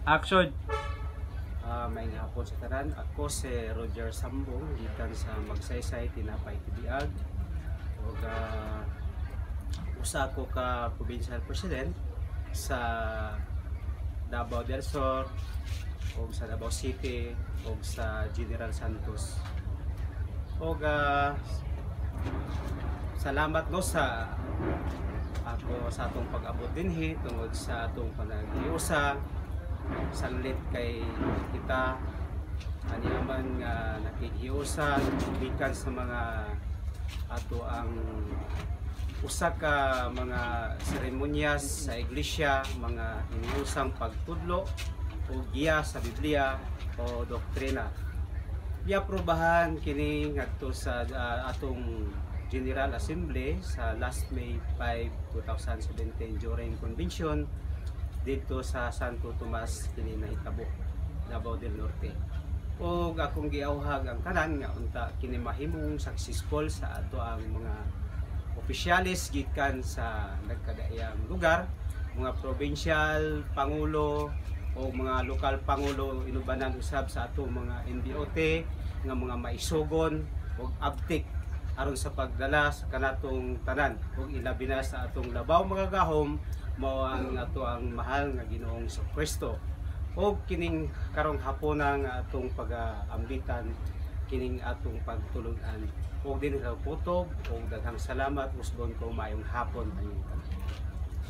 Action! May hapon sa tanan. Ako si Roger Sambong, gikan sa Magsaysay, Tinapay, Tibiag. Ug usa ko ka provincial president sa Davao del Sur, ug sa Davao City, ug sa General Santos. Ug salamat no sa ako sa atong pag-abot dinhi tungod sa atong panaghiusa saglit kay kita aniaman nga nakighiusa gikan sa mga ato ang usa ka mga seremonyas sa iglesia, mga hiniusang pagtudlo o giya sa Biblia o doktrina. Giaprobahan kini ngadto sa atong General Assembly sa last May 5, 2017 during convention dito sa Santo Tomas kini nahitabo, Davao del Norte. O akong giawhag ang tanan nga unta kini mahimong successful sa ato ang mga opisyalis gikan sa nagkadaiyang lugar, mga provincial pangulo o mga lokal pangulo inubanan usab sa ato mga NBOT nga mga maisugon o abtik aron sa pagdala sa kanatong tanan ug ilabi na sa atong labaw mga gahom mao ang ato ang mahal nga Ginoong Kristo. O kining karong hapona nga atong pag-ambitan kining atong pagtulunan. O din sa putob o daghang salamat usbon ko mayong hapon ang